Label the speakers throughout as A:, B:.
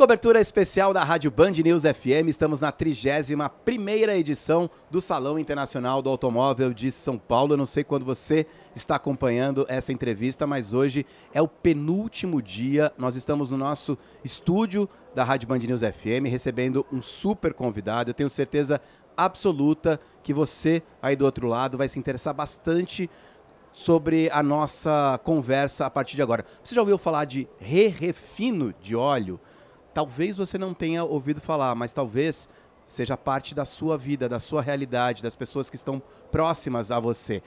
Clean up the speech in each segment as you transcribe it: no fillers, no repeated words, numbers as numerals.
A: Cobertura especial da Rádio Band News FM, estamos na 31ª edição do Salão Internacional do Automóvel de São Paulo. Eu não sei quando você está acompanhando essa entrevista, mas hoje é o penúltimo dia. Nós estamos no nosso estúdio da Rádio Band News FM, recebendo um super convidado. Eu tenho certeza absoluta que você aí do outro lado vai se interessar bastante sobre a nossa conversa a partir de agora. Você já ouviu falar de re-refino de óleo? Talvez você não tenha ouvido falar, mas talvez seja parte da sua vida, da sua realidade, das pessoas que estão próximas a você.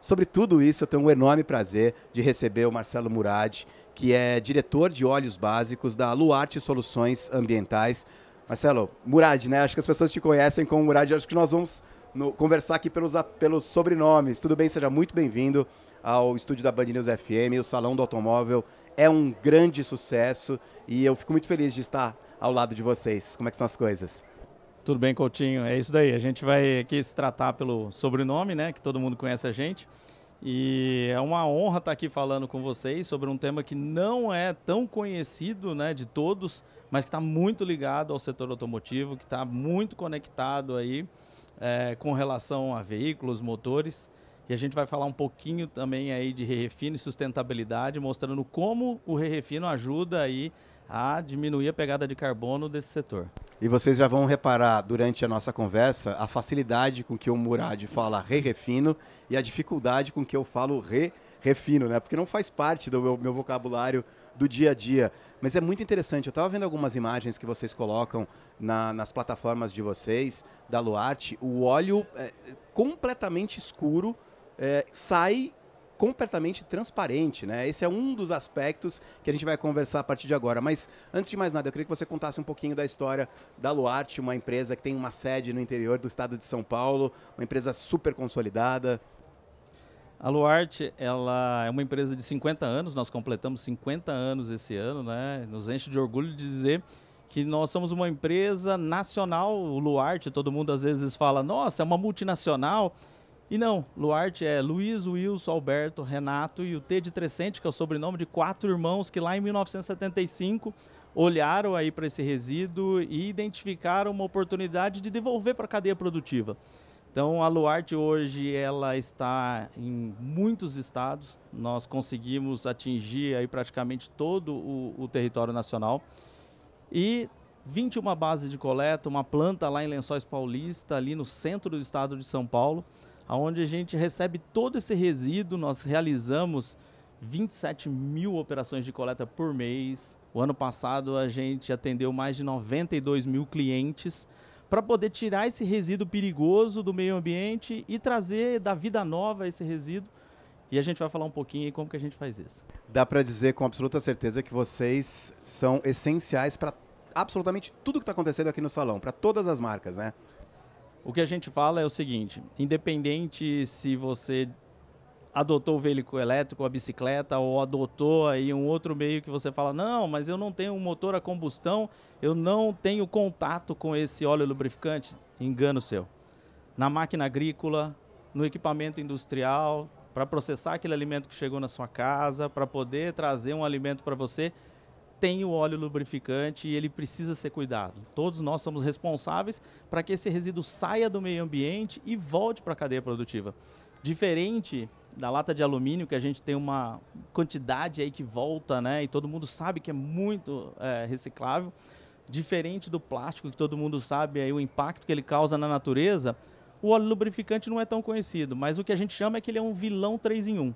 A: Sobre tudo isso, eu tenho um enorme prazer de receber o Marcelo Murad, que é diretor de óleos básicos da Luarte Soluções Ambientais. Marcelo, Murad, né? Acho que as pessoas te conhecem como Murad. Acho que nós vamos conversar aqui pelos sobrenomes. Tudo bem? Seja muito bem-vindo ao estúdio da Band News FM. O Salão do Automóvel é um grande sucesso e eu fico muito feliz de estar ao lado de vocês. Como é que estão as coisas?
B: Tudo bem, Coutinho? É isso daí. A gente vai aqui se tratar pelo sobrenome, né? Que todo mundo conhece a gente. E é uma honra estar aqui falando com vocês sobre um tema que não é tão conhecido, né, de todos, mas que está muito ligado ao setor automotivo, que está muito conectado aí com relação a veículos, motores. E a gente vai falar um pouquinho também aí de re-refino e sustentabilidade, mostrando como o re-refino ajuda aí a diminuir a pegada de carbono desse setor.
A: E vocês já vão reparar durante a nossa conversa a facilidade com que o Murad fala re-refino e a dificuldade com que eu falo refino, né? Porque não faz parte do meu vocabulário do dia a dia. Mas é muito interessante. Eu estava vendo algumas imagens que vocês colocam nas plataformas de vocês, da Luarte. O óleo completamente escuro sai completamente transparente, né? Esse é um dos aspectos que a gente vai conversar a partir de agora. Mas, antes de mais nada, eu queria que você contasse um pouquinho da história da Luarte, uma empresa que tem uma sede no interior do estado de São Paulo, uma empresa super consolidada.
B: A Luarte, ela é uma empresa de 50 anos, nós completamos 50 anos esse ano, né? Nos enche de orgulho de dizer que nós somos uma empresa nacional. O Luarte, todo mundo às vezes fala, nossa, é uma multinacional. E não, Luarte é Luiz, Wilson, Alberto, Renato e o T de Trescente, que é o sobrenome de 4 irmãos que lá em 1975 olharam aí para esse resíduo e identificaram uma oportunidade de devolver para a cadeia produtiva. Então a Luarte hoje ela está em muitos estados, nós conseguimos atingir aí praticamente todo o território nacional e 21 bases de coleta, uma planta lá em Lençóis Paulista, ali no centro do estado de São Paulo, onde a gente recebe todo esse resíduo. Nós realizamos 27 mil operações de coleta por mês. O ano passado a gente atendeu mais de 92 mil clientes para poder tirar esse resíduo perigoso do meio ambiente e trazer da vida nova esse resíduo. E a gente vai falar um pouquinho aí como que a gente faz isso.
A: Dá para dizer com absoluta certeza que vocês são essenciais para absolutamente tudo que está acontecendo aqui no salão, para todas as marcas, né?
B: O que a gente fala é o seguinte, independente se você adotou o veículo elétrico, a bicicleta, ou adotou aí um outro meio que você fala, não, mas eu não tenho um motor a combustão, eu não tenho contato com esse óleo lubrificante, engano seu. Na máquina agrícola, no equipamento industrial, para processar aquele alimento que chegou na sua casa, para poder trazer um alimento para você, tem o óleo lubrificante e ele precisa ser cuidado. Todos nós somos responsáveis para que esse resíduo saia do meio ambiente e volte para a cadeia produtiva. Diferente da lata de alumínio, que a gente tem uma quantidade aí que volta, né? E todo mundo sabe que é muito reciclável. Diferente do plástico, que todo mundo sabe aí o impacto que ele causa na natureza, o óleo lubrificante não é tão conhecido, mas o que a gente chama é que ele é um vilão 3 em 1.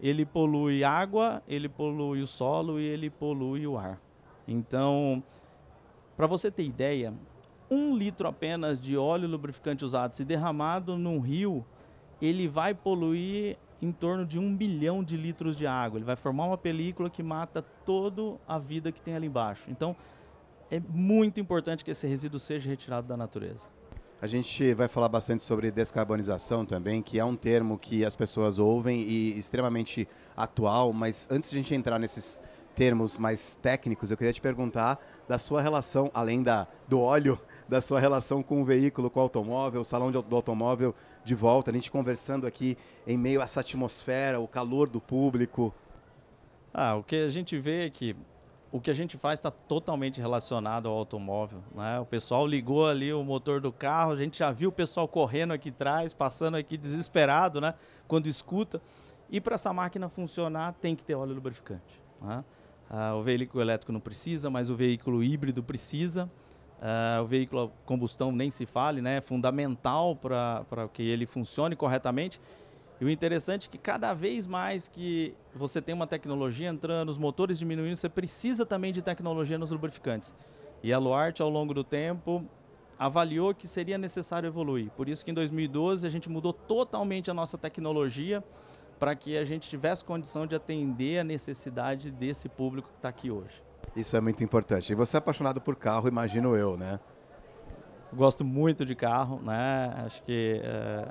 B: Ele polui água, ele polui o solo e ele polui o ar. Então, para você ter ideia, 1 litro apenas de óleo lubrificante usado, se derramado num rio, ele vai poluir em torno de 1 bilhão de litros de água. Ele vai formar uma película que mata toda a vida que tem ali embaixo. Então, é muito importante que esse resíduo seja retirado da natureza.
A: A gente vai falar bastante sobre descarbonização também, que é um termo que as pessoas ouvem e extremamente atual, mas antes de a gente entrar nesses termos mais técnicos, eu queria te perguntar da sua relação, além do óleo, da sua relação com o veículo, com o automóvel, o salão do automóvel de volta, a gente conversando aqui em meio a essa atmosfera, o calor do público.
B: O que a gente vê é que O que a gente faz está totalmente relacionado ao automóvel, né? O pessoal ligou ali o motor do carro, a gente já viu o pessoal correndo aqui atrás, passando aqui desesperado, né? Quando escuta. E para essa máquina funcionar, tem que ter óleo lubrificante, né? O veículo elétrico não precisa, mas o veículo híbrido precisa. O veículo a combustão nem se fale, né? É fundamental para que ele funcione corretamente. E o interessante é que cada vez mais que você tem uma tecnologia entrando, os motores diminuindo, você precisa também de tecnologia nos lubrificantes. E a Luarte, ao longo do tempo, avaliou que seria necessário evoluir. Por isso que em 2012 a gente mudou totalmente a nossa tecnologia para que a gente tivesse condição de atender a necessidade desse público que está aqui hoje.
A: Isso é muito importante. E você é apaixonado por carro, imagino eu, né?
B: Gosto muito de carro, né? Acho que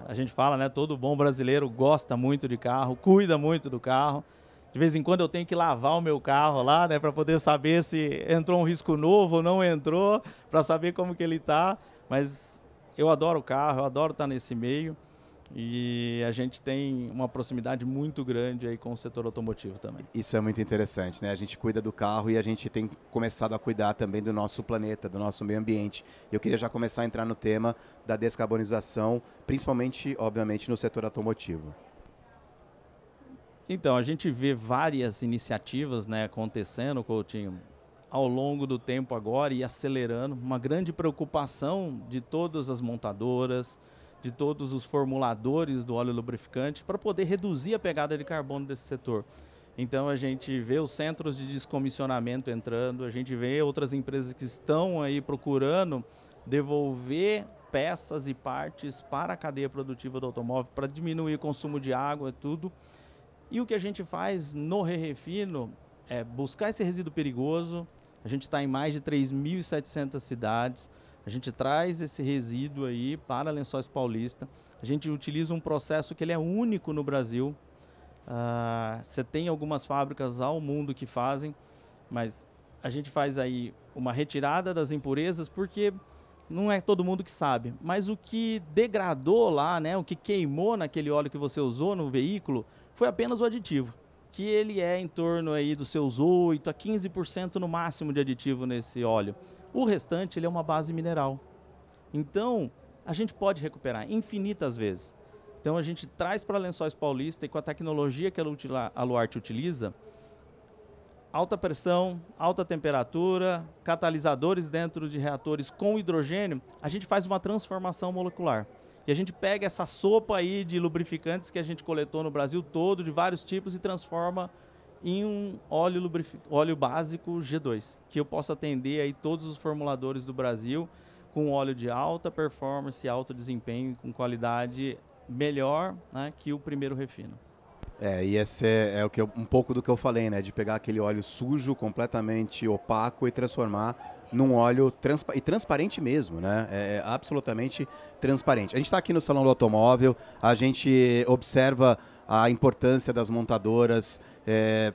B: a gente fala, né? Todo bom brasileiro gosta muito de carro, cuida muito do carro. De vez em quando eu tenho que lavar o meu carro lá, né? Para poder saber se entrou um risco novo ou não entrou, para saber como que ele está. Mas eu adoro o carro, eu adoro estar nesse meio. E a gente tem uma proximidade muito grande aí com o setor automotivo também.
A: Isso é muito interessante, né? A gente cuida do carro e a gente tem começado a cuidar também do nosso planeta, do nosso meio ambiente. Eu queria já começar a entrar no tema da descarbonização, principalmente, obviamente, no setor automotivo.
B: Então, a gente vê várias iniciativas, né, acontecendo, Coutinho, ao longo do tempo agora e acelerando. Uma grande preocupação de todas as montadoras, de todos os formuladores do óleo lubrificante para poder reduzir a pegada de carbono desse setor. Então a gente vê os centros de descomissionamento entrando, a gente vê outras empresas que estão aí procurando devolver peças e partes para a cadeia produtiva do automóvel para diminuir o consumo de água e tudo. E o que a gente faz no Re-Refino é buscar esse resíduo perigoso. A gente está em mais de 3.700 cidades. A gente traz esse resíduo aí para Lençóis Paulista. A gente utiliza um processo que ele é único no Brasil. Você tem algumas fábricas ao mundo que fazem, mas a gente faz aí uma retirada das impurezas porque não é todo mundo que sabe. Mas o que degradou lá, né, o que queimou naquele óleo que você usou no veículo, foi apenas o aditivo, que ele é em torno aí dos seus 8 a 15% no máximo de aditivo nesse óleo. O restante ele é uma base mineral. Então, a gente pode recuperar infinitas vezes. Então, a gente traz para Lençóis Paulista e com a tecnologia que a Luarte utiliza, alta pressão, alta temperatura, catalisadores dentro de reatores com hidrogênio, a gente faz uma transformação molecular. E a gente pega essa sopa aí de lubrificantes que a gente coletou no Brasil todo, de vários tipos, e transforma em um óleo básico G2, que eu possa atender aí todos os formuladores do Brasil com óleo de alta performance, alto desempenho, com qualidade melhor, né, que o primeiro refino.
A: E esse é um pouco do que eu falei, né? De pegar aquele óleo sujo, completamente opaco e transformar num óleo transparente mesmo, né? É absolutamente transparente. A gente está aqui no Salão do Automóvel, a gente observa a importância das montadoras,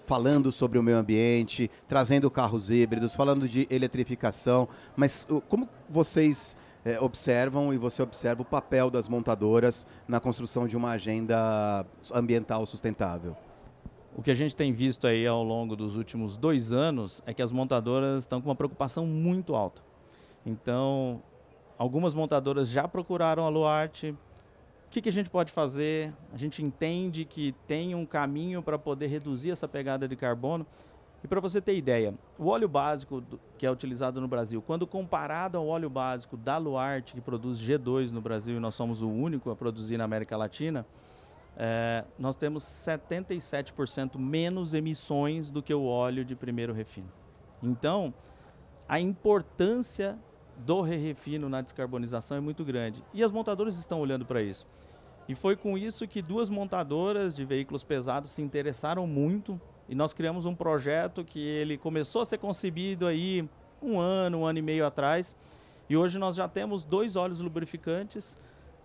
A: falando sobre o meio ambiente, trazendo carros híbridos, falando de eletrificação, mas como vocês observam e você observa o papel das montadoras na construção de uma agenda ambiental sustentável?
B: O que a gente tem visto aí ao longo dos últimos 2 anos é que as montadoras estão com uma preocupação muito alta. Então, algumas montadoras já procuraram a Luarte. O que a gente pode fazer? A gente entende que tem um caminho para poder reduzir essa pegada de carbono. E para você ter ideia, o óleo básico que é utilizado no Brasil, quando comparado ao óleo básico da Luarte, que produz G2 no Brasil, e nós somos o único a produzir na América Latina, nós temos 77% menos emissões do que o óleo de primeiro refino. Então, a importância do Re-Refino na descarbonização é muito grande. E as montadoras estão olhando para isso. E foi com isso que 2 montadoras de veículos pesados se interessaram muito. E nós criamos um projeto que ele começou a ser concebido aí 1 ano e meio atrás. E hoje nós já temos 2 óleos lubrificantes,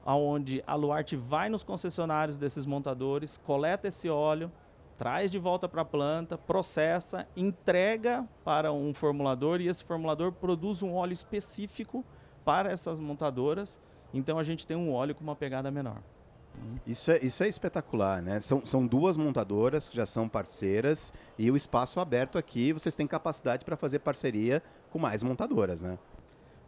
B: onde a Luarte vai nos concessionários desses montadores, coleta esse óleo, traz de volta para a planta, processa, entrega para um formulador e esse formulador produz um óleo específico para essas montadoras. Então a gente tem um óleo com uma pegada menor.
A: Isso é espetacular, né? São duas montadoras que já são parceiras e o espaço aberto aqui, vocês têm capacidade para fazer parceria com mais montadoras, né?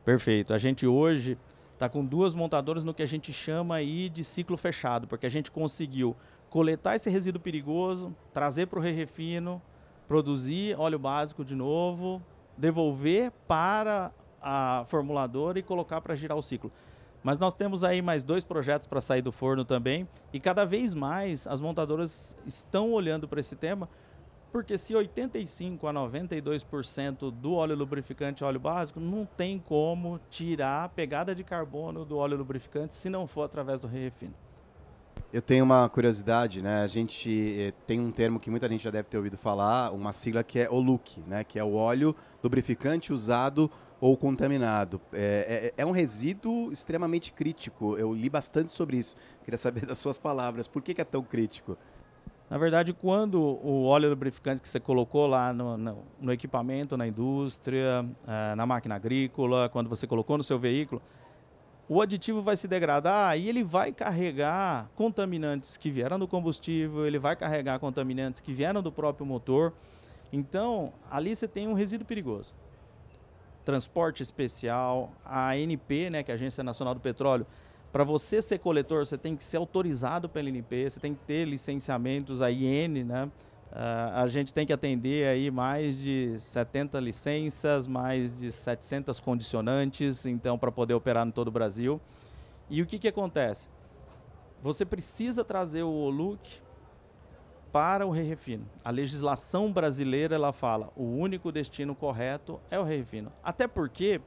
B: Perfeito. A gente hoje está com 2 montadoras no que a gente chama aí de ciclo fechado, porque a gente conseguiu coletar esse resíduo perigoso, trazer para o Re-Refino, produzir óleo básico de novo, devolver para a formuladora e colocar para girar o ciclo. Mas nós temos aí mais 2 projetos para sair do forno também, e cada vez mais as montadoras estão olhando para esse tema, porque se 85 a 92% do óleo lubrificante é óleo básico, não tem como tirar a pegada de carbono do óleo lubrificante se não for através do Re-Refino.
A: Eu tenho uma curiosidade, né? A gente tem um termo que muita gente já deve ter ouvido falar, uma sigla que é OLUC, né? Que é o óleo lubrificante usado ou contaminado. É um resíduo extremamente crítico. Eu li bastante sobre isso. Queria saber das suas palavras. Por que é tão crítico?
B: Na verdade, quando o óleo lubrificante que você colocou lá no equipamento, na indústria, na máquina agrícola, quando você colocou no seu veículo, o aditivo vai se degradar e ele vai carregar contaminantes que vieram do combustível, ele vai carregar contaminantes que vieram do próprio motor. Então, ali você tem um resíduo perigoso. Transporte especial, a ANP, né, que é a Agência Nacional do Petróleo, para você ser coletor, você tem que ser autorizado pela ANP, você tem que ter licenciamentos, a IN, né? A gente tem que atender aí mais de 70 licenças, mais de 700 condicionantes, então, para poder operar em todo o Brasil. E o que acontece? Você precisa trazer o OLUC para o Re-Refino. A legislação brasileira, ela fala, o único destino correto é o Re-Refino. Até porque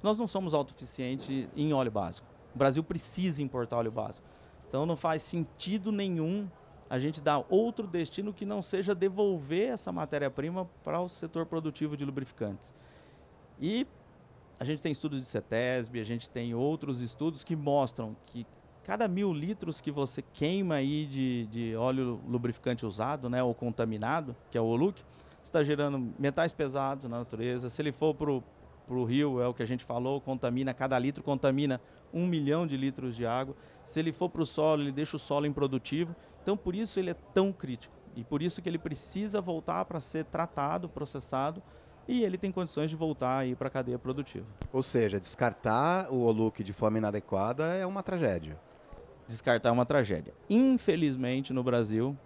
B: nós não somos autossuficientes em óleo básico. O Brasil precisa importar óleo básico. Então não faz sentido nenhum a gente dar outro destino que não seja devolver essa matéria-prima para o setor produtivo de lubrificantes. E a gente tem estudos de CETESB, a gente tem outros estudos que mostram que cada 1000 litros que você queima aí de óleo lubrificante usado, né, ou contaminado, que é o OLUC, está gerando metais pesados na natureza. Se ele for para o rio, é o que a gente falou, contamina, cada litro contamina 1 milhão de litros de água. Se ele for para o solo, ele deixa o solo improdutivo. Então, por isso ele é tão crítico. E por isso que ele precisa voltar para ser tratado, processado, e ele tem condições de voltar aí para a cadeia produtiva.
A: Ou seja, descartar o OLUC de forma inadequada é uma tragédia.
B: Descartar é uma tragédia. Infelizmente, no Brasil,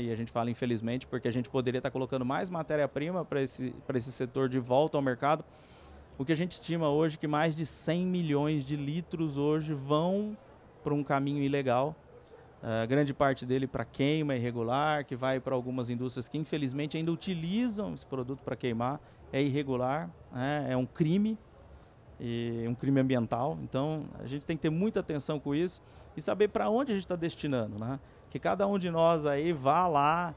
B: e a gente fala infelizmente porque a gente poderia estar colocando mais matéria-prima para esse setor de volta ao mercado. O que a gente estima hoje é que mais de 100 milhões de litros hoje vão para um caminho ilegal. Grande parte dele para queima irregular, que vai para algumas indústrias que infelizmente ainda utilizam esse produto para queimar. É irregular, é um crime, e um crime ambiental. Então a gente tem que ter muita atenção com isso e saber para onde a gente está destinando, né? Que cada um de nós aí vá lá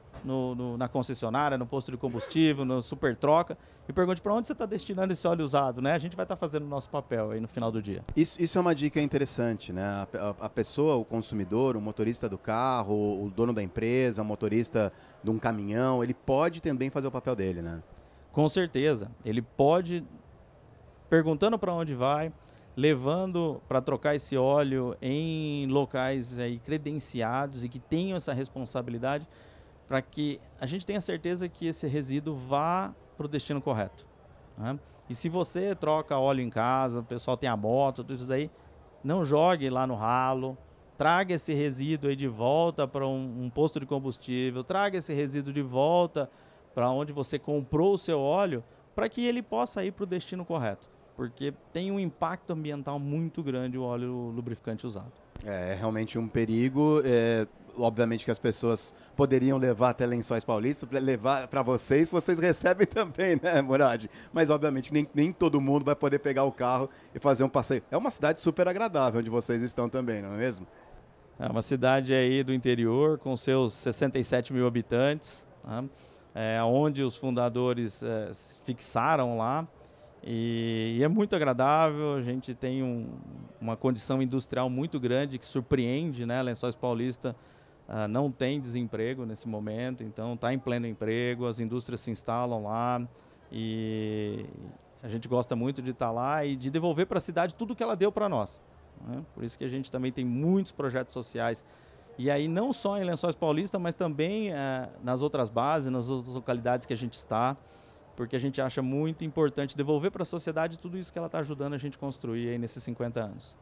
B: na concessionária, no posto de combustível, no super troca e pergunte para onde você está destinando esse óleo usado, né? A gente vai estar fazendo o nosso papel aí no final do dia.
A: Isso é uma dica interessante, né? A pessoa, o consumidor, o motorista do carro, o dono da empresa, o motorista de um caminhão, ele pode também fazer o papel dele, né?
B: Com certeza. Ele pode, perguntando para onde vai, levando para trocar esse óleo em locais aí credenciados e que tenham essa responsabilidade para que a gente tenha certeza que esse resíduo vá para o destino correto, né? E se você troca óleo em casa, o pessoal tem a moto, tudo isso daí, não jogue lá no ralo, traga esse resíduo aí de volta para um posto de combustível, traga esse resíduo de volta para onde você comprou o seu óleo, para que ele possa ir para o destino correto. Porque tem um impacto ambiental muito grande o óleo lubrificante usado.
A: É realmente um perigo. Obviamente que as pessoas poderiam levar até Lençóis Paulista, levar para vocês recebem também, né, Murad? Mas obviamente nem todo mundo vai poder pegar o carro e fazer um passeio. É uma cidade super agradável onde vocês estão também, não é mesmo?
B: É uma cidade aí do interior com seus 67 mil habitantes, né? Onde os fundadores fixaram lá. E é muito agradável, a gente tem uma condição industrial muito grande que surpreende, né? Lençóis Paulista não tem desemprego nesse momento, então está em pleno emprego, as indústrias se instalam lá e a gente gosta muito de estar lá e de devolver para a cidade tudo que ela deu para nós, né? Por isso que a gente também tem muitos projetos sociais E aí não só em Lençóis Paulista, mas também nas outras bases, nas outras localidades que a gente está, porque a gente acha muito importante devolver para a sociedade tudo isso que ela está ajudando a gente construir aí nesses 50 anos.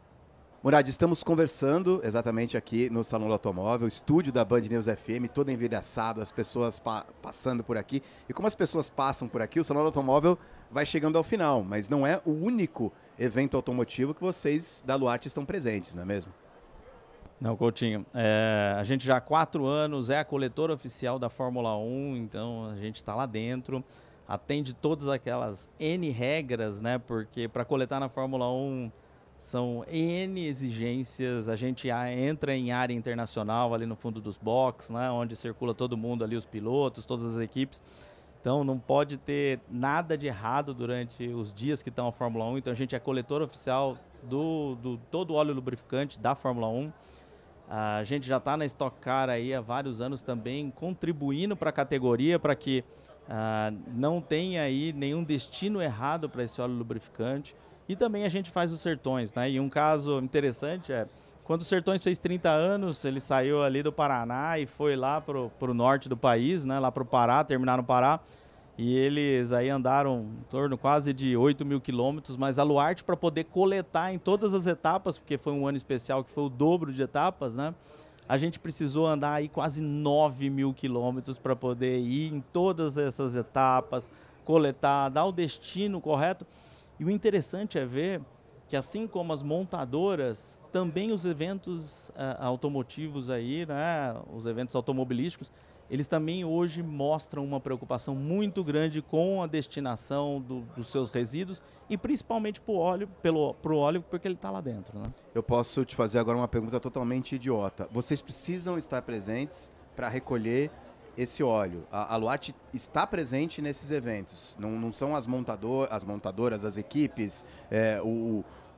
A: Murad, estamos conversando exatamente aqui no Salão do Automóvel, estúdio da Band News FM, todo envidraçado, as pessoas passando por aqui. E como as pessoas passam por aqui, o Salão do Automóvel vai chegando ao final, mas não é o único evento automotivo que vocês da Luarte estão presentes, não é mesmo?
B: Não, Coutinho, a gente já há 4 anos é a coletora oficial da Fórmula 1, então a gente está lá dentro, atende todas aquelas N regras, né? Porque para coletar na Fórmula 1 são N exigências, a gente entra em área internacional ali no fundo dos boxes, né? Onde circula todo mundo ali, os pilotos, todas as equipes. Então não pode ter nada de errado durante os dias que estão a Fórmula 1, então a gente é coletora oficial do todo o óleo lubrificante da Fórmula 1. A gente já está na Stock Car aí há vários anos também, contribuindo para a categoria, para que não tenha aí nenhum destino errado para esse óleo lubrificante. E também a gente faz os Sertões, né? E um caso interessante quando o Sertões fez 30 anos, ele saiu ali do Paraná e foi lá para o norte do país, né? Lá para o Pará, terminar no Pará. E eles aí andaram em torno quase de 8.000 quilômetros, mas a Luarte, para poder coletar em todas as etapas, porque foi um ano especial que foi o dobro de etapas, né? A gente precisou andar aí quase 9.000 quilômetros para poder ir em todas essas etapas, coletar, dar o destino correto. E o interessante é ver que, assim como as montadoras, também os eventos automotivos aí, né? Os eventos automobilísticos, eles também hoje mostram uma preocupação muito grande com a destinação dos seus resíduos e principalmente pro óleo, porque ele está lá dentro, né?
A: Eu posso te fazer agora uma pergunta totalmente idiota. Vocês precisam estar presentes para recolher esse óleo. A Luarte está presente nesses eventos. Não são as montadoras, as equipes,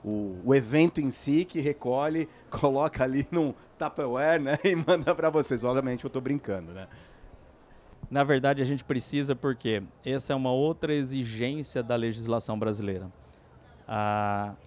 A: o evento em si que recolhe, coloca ali num Tupperware, né, e manda para vocês. Obviamente eu estou brincando, né?
B: Na verdade a gente precisa, porque essa é uma outra exigência da legislação brasileira.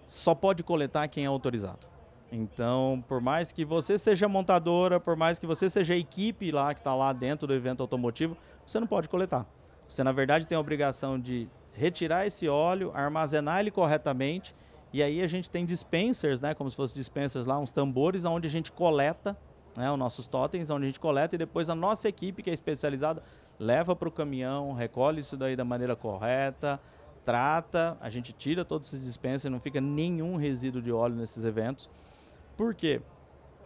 B: Só pode coletar quem é autorizado. Então, por mais que você seja montadora, por mais que você seja a equipe lá que está lá dentro do evento automotivo, você não pode coletar. Você, na verdade, tem a obrigação de retirar esse óleo, armazenar ele corretamente. E aí a gente tem dispensers, né, como se fossem dispensers lá, uns tambores onde a gente coleta, né, os nossos totens, onde a gente coleta e depois a nossa equipe, que é especializada, leva para o caminhão, recolhe isso daí da maneira correta, trata, a gente tira todos esses dispensers, não fica nenhum resíduo de óleo nesses eventos. Por quê?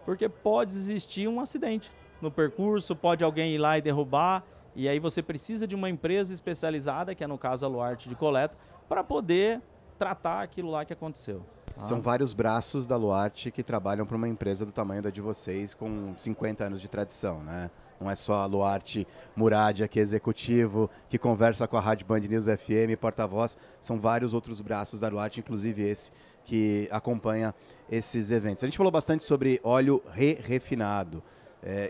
B: Porque pode existir um acidente no percurso, pode alguém ir lá e derrubar, e aí você precisa de uma empresa especializada, que é no caso a Luarte de coleta, para poder tratar aquilo lá que aconteceu. Tá?
A: São vários braços da Luarte que trabalham para uma empresa do tamanho da de vocês, com 50 anos de tradição, né? Não é só a Luarte Murad, aqui executivo, que conversa com a Rádio Band News FM, porta-voz. São vários outros braços da Luarte, inclusive esse que acompanha esses eventos. A gente falou bastante sobre óleo refinado.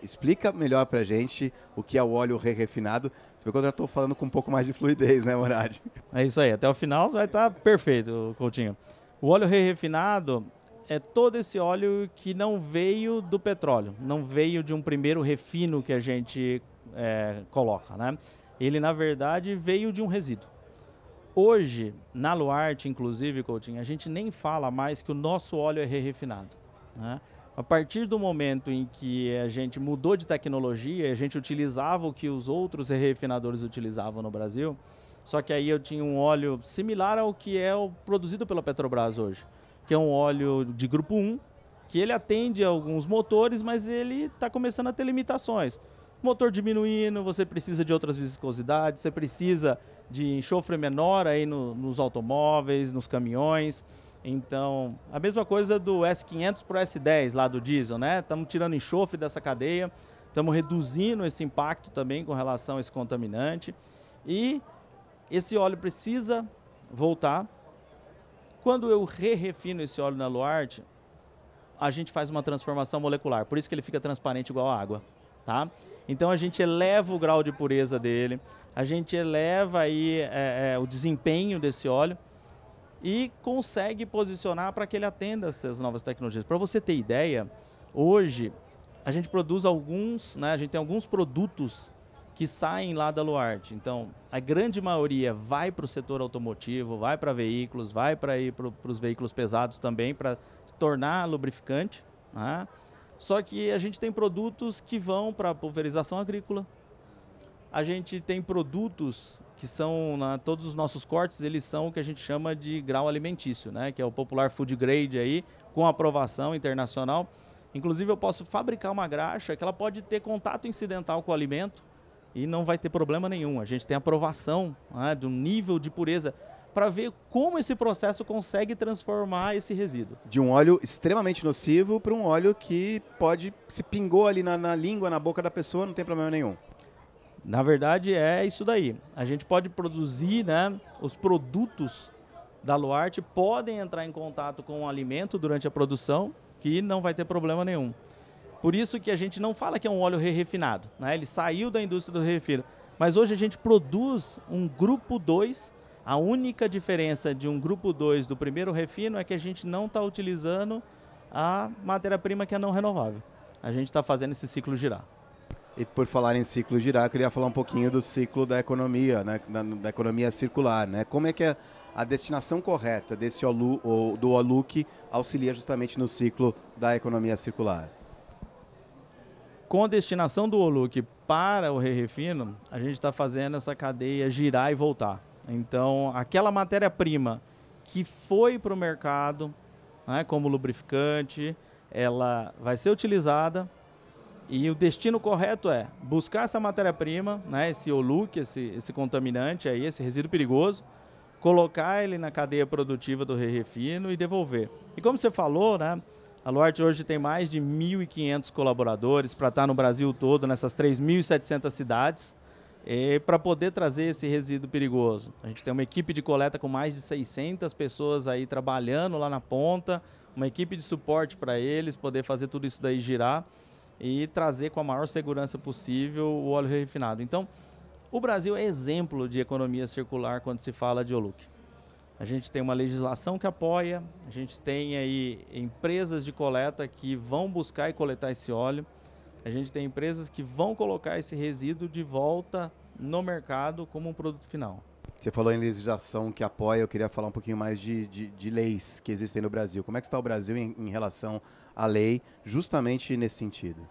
A: Explica melhor pra gente o que é o óleo refinado. Você vê que eu já estou falando com um pouco mais de fluidez, né, Murad?
B: É isso aí, até o final vai estar perfeito, Coutinho. O óleo refinado é todo esse óleo que não veio do petróleo, não veio de um primeiro refino que a gente coloca, né? Ele, na verdade, veio de um resíduo. Hoje, na Luarte, inclusive, Coutinho, a gente nem fala mais que o nosso óleo é refinado, né? A partir do momento em que a gente mudou de tecnologia, a gente utilizava o que os outros refinadores utilizavam no Brasil, só que aí eu tinha um óleo similar ao que é o produzido pela Petrobras hoje, que é um óleo de grupo 1, que ele atende a alguns motores, mas ele está começando a ter limitações. Motor diminuindo, você precisa de outras viscosidades, você precisa de enxofre menor aí nos automóveis, nos caminhões. Então, a mesma coisa do S500 para o S10 lá do diesel, né? Estamos tirando enxofre dessa cadeia, estamos reduzindo esse impacto também com relação a esse contaminante. E esse óleo precisa voltar. Quando eu refino esse óleo na Luarte, a gente faz uma transformação molecular, por isso que ele fica transparente igual a água, tá? Então a gente eleva o grau de pureza dele, a gente eleva aí o desempenho desse óleo e consegue posicionar para que ele atenda essas novas tecnologias. Para você ter ideia, hoje a gente produz alguns, né, a gente tem alguns produtos que saem lá da Luarte. Então, a grande maioria vai para o setor automotivo, vai para veículos, vai para os veículos pesados também, para se tornar lubrificante, né? Só que a gente tem produtos que vão para a pulverização agrícola. A gente tem produtos que são, todos os nossos cortes, eles são o que a gente chama de grau alimentício, né? Que é o popular food grade aí, com aprovação internacional. Inclusive eu posso fabricar uma graxa que ela pode ter contato incidental com o alimento e não vai ter problema nenhum. A gente tem aprovação, né, do nível de pureza para ver como esse processo consegue transformar esse resíduo.
A: De um óleo extremamente nocivo para um óleo que pode, se pingou ali na língua, na boca da pessoa, não tem problema nenhum.
B: Na verdade é isso daí. A gente pode produzir, né, os produtos da Luarte podem entrar em contato com o alimento durante a produção, que não vai ter problema nenhum. Por isso que a gente não fala que é um óleo re-refinado, né? Ele saiu da indústria do refino. Mas hoje a gente produz um grupo 2. A única diferença de um grupo 2 do primeiro refino é que a gente não está utilizando a matéria-prima que é não renovável. A gente está fazendo esse ciclo girar.
A: E por falar em ciclo girar, eu queria falar um pouquinho do ciclo da economia, né? Da economia circular, né? Como é que a destinação correta desse do Oluc auxilia justamente no ciclo da economia circular?
B: Com a destinação do Oluc para o re-refino, a gente está fazendo essa cadeia girar e voltar. Então, aquela matéria-prima que foi para o mercado, né, como lubrificante, ela vai ser utilizada e o destino correto é buscar essa matéria-prima, né, esse Oluc, esse contaminante, aí, esse resíduo perigoso, colocar ele na cadeia produtiva do re-refino e devolver. E como você falou, né, a Luarte hoje tem mais de 1.500 colaboradores para estar no Brasil todo, nessas 3.700 cidades, para poder trazer esse resíduo perigoso. A gente tem uma equipe de coleta com mais de 600 pessoas aí trabalhando lá na ponta, uma equipe de suporte para eles, poder fazer tudo isso daí girar e trazer com a maior segurança possível o óleo refinado. Então, o Brasil é exemplo de economia circular quando se fala de Oluc. A gente tem uma legislação que apoia, a gente tem aí empresas de coleta que vão buscar e coletar esse óleo, a gente tem empresas que vão colocar esse resíduo de volta no mercado como um produto final.
A: Você falou em legislação que apoia, eu queria falar um pouquinho mais de leis que existem no Brasil. Como é que está o Brasil em relação à lei, justamente nesse sentido?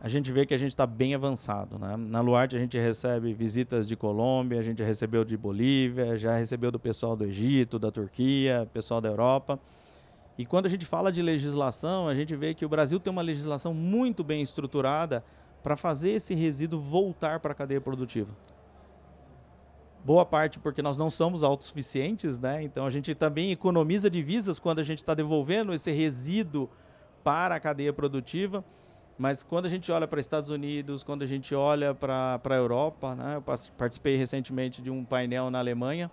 B: A gente vê que a gente está bem avançado, né? Na Luarte a gente recebe visitas de Colômbia, a gente recebeu de Bolívia, já recebeu do pessoal do Egito, da Turquia, pessoal da Europa. E quando a gente fala de legislação, a gente vê que o Brasil tem uma legislação muito bem estruturada para fazer esse resíduo voltar para a cadeia produtiva. Boa parte porque nós não somos autossuficientes, né? Então a gente também economiza divisas quando a gente está devolvendo esse resíduo para a cadeia produtiva. Mas quando a gente olha para Estados Unidos, quando a gente olha para a Europa, né? Eu participei recentemente de um painel na Alemanha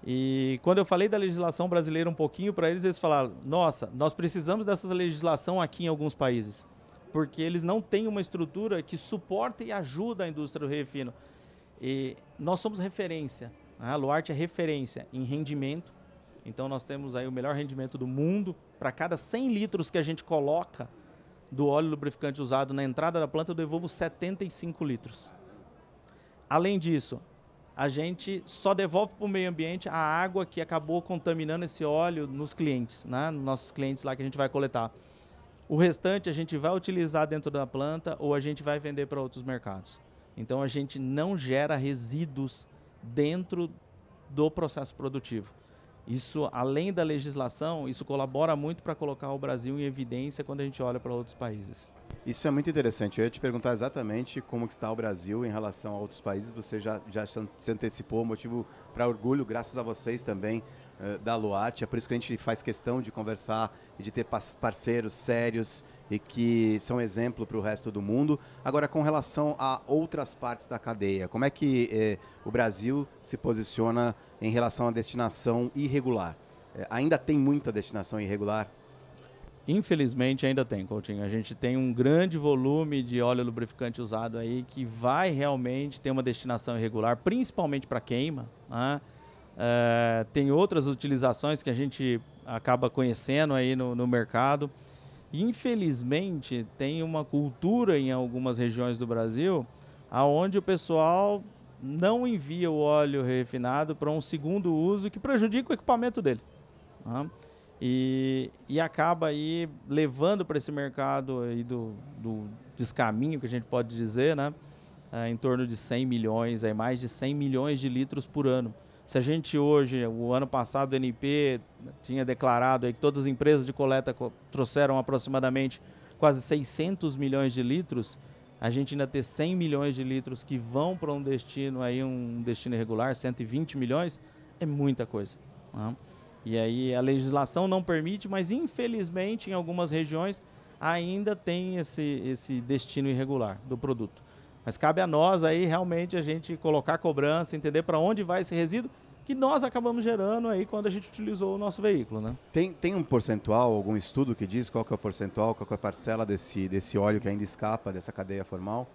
B: e quando eu falei da legislação brasileira um pouquinho para eles, eles falaram, nossa, nós precisamos dessa legislação aqui em alguns países, porque eles não têm uma estrutura que suporta e ajuda a indústria do refino. E nós somos referência, né? A Luarte é referência em rendimento, então nós temos aí o melhor rendimento do mundo. Para cada 100 litros que a gente coloca do óleo lubrificante usado na entrada da planta, eu devolvo 75 litros. Além disso, a gente só devolve para o meio ambiente a água que acabou contaminando esse óleo nos clientes, né? Nos nossos clientes lá que a gente vai coletar. O restante a gente vai utilizar dentro da planta ou a gente vai vender para outros mercados. Então a gente não gera resíduos dentro do processo produtivo. Isso, além da legislação, isso colabora muito para colocar o Brasil em evidência quando a gente olha para outros países.
A: Isso é muito interessante. Eu ia te perguntar exatamente como está o Brasil em relação a outros países. Você já se antecipou, motivo para orgulho, graças a vocês também, da Luarte. É por isso que a gente faz questão de conversar e de ter parceiros sérios e que são exemplo para o resto do mundo. Agora, com relação a outras partes da cadeia, como é que o Brasil se posiciona em relação à destinação irregular? Ainda tem muita destinação irregular?
B: Infelizmente ainda tem, Coutinho. A gente tem um grande volume de óleo lubrificante usado aí que vai realmente ter uma destinação irregular, principalmente para queima, né? Tem outras utilizações que a gente acaba conhecendo aí no mercado. Infelizmente, tem uma cultura em algumas regiões do Brasil aonde o pessoal não envia o óleo refinado para um segundo uso que prejudica o equipamento dele. Tá? E acaba aí levando para esse mercado aí do descaminho, que a gente pode dizer, né? Em torno de 100 milhões, aí mais de 100 milhões de litros por ano. Se a gente hoje, o ano passado, o ANP tinha declarado aí que todas as empresas de coleta trouxeram aproximadamente quase 600 milhões de litros, a gente ainda ter 100 milhões de litros que vão para um destino irregular, 120 milhões, é muita coisa. Né? E aí a legislação não permite, mas infelizmente em algumas regiões ainda tem esse destino irregular do produto. Mas cabe a nós aí realmente a gente colocar a cobrança, entender para onde vai esse resíduo que nós acabamos gerando aí quando a gente utilizou o nosso veículo, né?
A: Tem um percentual, algum estudo que diz qual que é o percentual, qual que é a parcela desse óleo que ainda escapa dessa cadeia formal?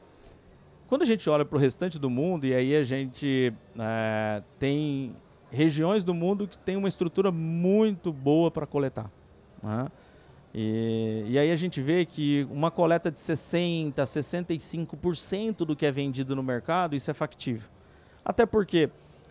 B: Quando a gente olha para o restante do mundo, e aí a gente tem regiões do mundo que tem uma estrutura muito boa para coletar, né? E aí a gente vê que uma coleta de 60%, 65% do que é vendido no mercado, isso é factível. Até porque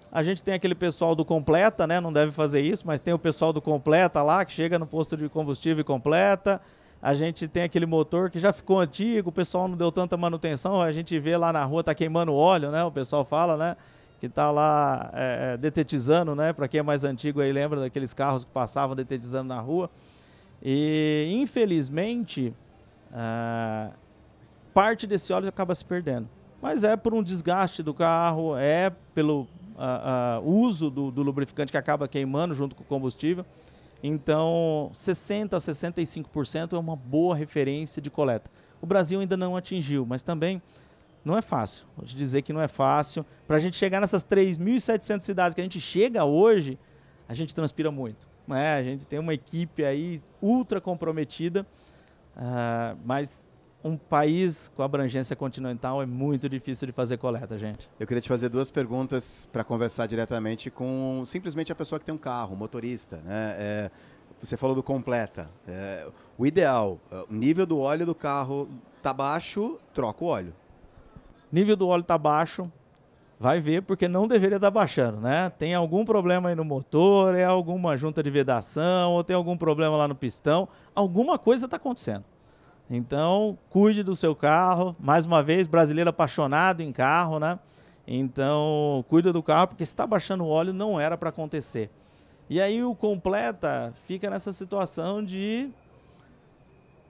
B: a gente tem aquele pessoal do Completa, né? Não deve fazer isso, mas tem o pessoal do Completa lá, que chega no posto de combustível e completa. A gente tem aquele motor que já ficou antigo, o pessoal não deu tanta manutenção, a gente vê lá na rua, tá queimando óleo, né? O pessoal fala, né? Que tá lá detetizando, né? Para quem é mais antigo aí lembra daqueles carros que passavam detetizando na rua. E, infelizmente, parte desse óleo acaba se perdendo. Mas é por um desgaste do carro, é pelo uso do lubrificante que acaba queimando junto com o combustível. Então, 60% a 65% é uma boa referência de coleta. O Brasil ainda não atingiu, mas também não é fácil. Vou te dizer que não é fácil. Para a gente chegar nessas 3.700 cidades que a gente chega hoje, a gente transpira muito. A gente tem uma equipe aí ultra comprometida, mas um país com abrangência continental é muito difícil de fazer coleta, gente.
A: Eu queria te fazer duas perguntas para conversar diretamente com simplesmente a pessoa que tem um carro, motorista, né? Você falou do Completa. O ideal, o nível do óleo do carro está baixo, troca o óleo.
B: Nível do óleo está baixo, vai ver, porque não deveria estar baixando, né? Tem algum problema aí no motor, é alguma junta de vedação, ou tem algum problema lá no pistão, alguma coisa está acontecendo. Então, cuide do seu carro. Mais uma vez, brasileiro apaixonado em carro, né? Então, cuida do carro, porque se está baixando o óleo, não era para acontecer. E aí o Completa fica nessa situação de...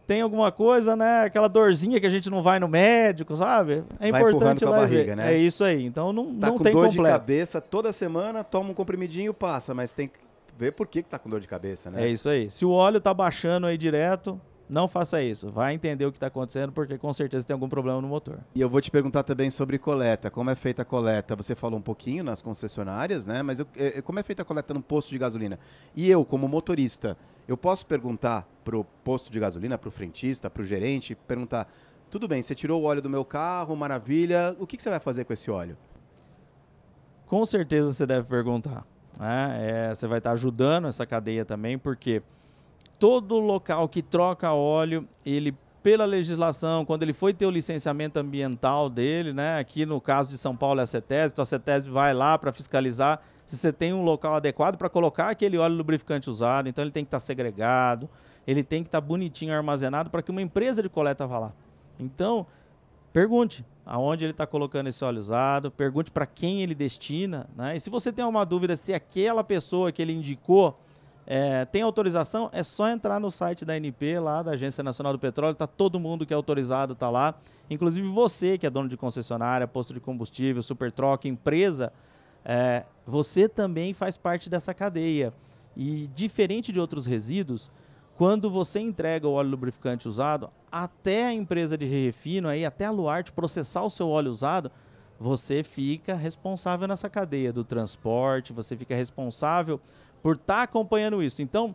B: Tem alguma coisa, né? Aquela dorzinha que a gente não vai no médico, sabe? É
A: vai
B: importante
A: com a barriga, né?
B: É isso aí. Então não
A: tá com
B: tem
A: dor
B: Completa.
A: de cabeça toda semana, toma um comprimidinho, passa, mas tem que ver por que tá com dor de cabeça, né?
B: É isso aí. Se o óleo tá baixando aí direto, não faça isso. Vai entender o que está acontecendo, porque com certeza tem algum problema no motor.
A: E eu vou te perguntar também sobre coleta. Como é feita a coleta? Você falou um pouquinho nas concessionárias, né? Mas como é feita a coleta no posto de gasolina? E eu, como motorista, eu posso perguntar pro posto de gasolina, pro frentista, pro gerente, perguntar: tudo bem, você tirou o óleo do meu carro, maravilha, o que você vai fazer com esse óleo?
B: Com certeza você deve perguntar. Né? Você vai estar ajudando essa cadeia também, porque todo local que troca óleo, ele, pela legislação, quando ele foi ter o licenciamento ambiental dele, né? Aqui no caso de São Paulo é a CETESB, então a CETESB vai lá para fiscalizar se você tem um local adequado para colocar aquele óleo lubrificante usado. Então ele tem que estar segregado, ele tem que estar bonitinho armazenado para que uma empresa de coleta vá lá. Então, pergunte aonde ele está colocando esse óleo usado, pergunte para quem ele destina, né? E se você tem uma dúvida se aquela pessoa que ele indicou tem autorização, é só entrar no site da ANP, lá da Agência Nacional do Petróleo, tá todo mundo que é autorizado, tá lá. Inclusive você que é dono de concessionária, posto de combustível, Supertroca, empresa, você também faz parte dessa cadeia. E diferente de outros resíduos, quando você entrega o óleo lubrificante usado, até a empresa de refino, aí, até a Luarte processar o seu óleo usado, você fica responsável nessa cadeia do transporte, você fica responsável por estar acompanhando isso. Então,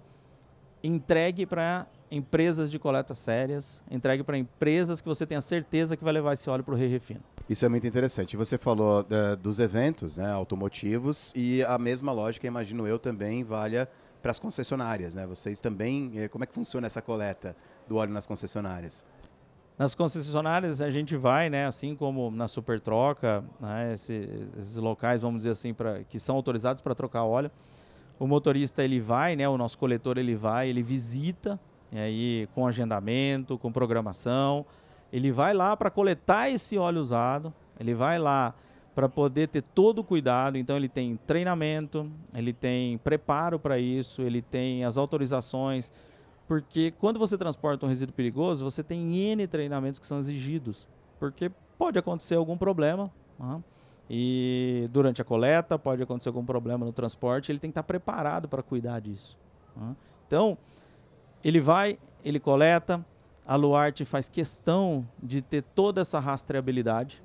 B: entregue para empresas de coleta sérias, entregue para empresas que você tenha certeza que vai levar esse óleo para o refino.
A: Isso é muito interessante. Você falou dos eventos, né, automotivos, e a mesma lógica, imagino eu, também valha para as concessionárias, né? Vocês também, como é que funciona essa coleta do óleo nas concessionárias?
B: Nas concessionárias a gente vai, né, assim como na Supertroca, né, esses locais, vamos dizer assim, que são autorizados para trocar óleo. O motorista ele vai, né, o nosso coletor ele vai, ele visita, e aí com agendamento, com programação, ele vai lá para coletar esse óleo usado, ele vai lá para poder ter todo o cuidado. Então ele tem treinamento, ele tem preparo para isso, ele tem as autorizações, porque quando você transporta um resíduo perigoso, você tem N treinamentos que são exigidos, porque pode acontecer algum problema, e durante a coleta pode acontecer algum problema no transporte, ele tem que estar preparado para cuidar disso. Então, ele vai, ele coleta, a Luarte faz questão de ter toda essa rastreabilidade.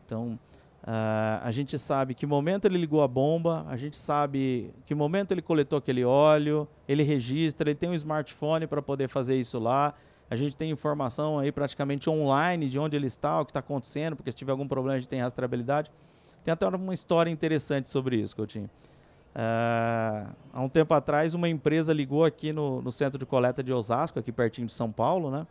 B: Então, a gente sabe que momento ele ligou a bomba, a gente sabe que momento ele coletou aquele óleo, ele registra, ele tem um smartphone para poder fazer isso lá. A gente tem informação aí praticamente online de onde ele está, o que está acontecendo, porque se tiver algum problema a gente tem rastreabilidade. Tem até uma história interessante sobre isso, Coutinho. Há um tempo atrás uma empresa ligou aqui no centro de coleta de Osasco, aqui pertinho de São Paulo, né?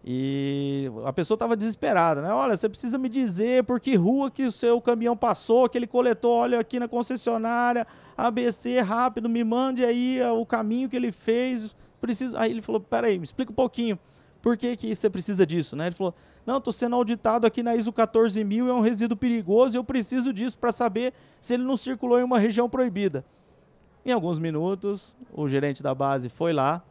B: E a pessoa estava desesperada, né? Olha, você precisa me dizer por que rua que o seu caminhão passou, que ele coletou óleo aqui na concessionária, ABC, rápido, me mande aí o caminho que ele fez. Preciso. Aí ele falou, peraí, me explica um pouquinho, por que você precisa disso, né? Ele falou, não, estou sendo auditado aqui na ISO 14000, é um resíduo perigoso e eu preciso disso para saber se ele não circulou em uma região proibida. Em alguns minutos, o gerente da base foi lá,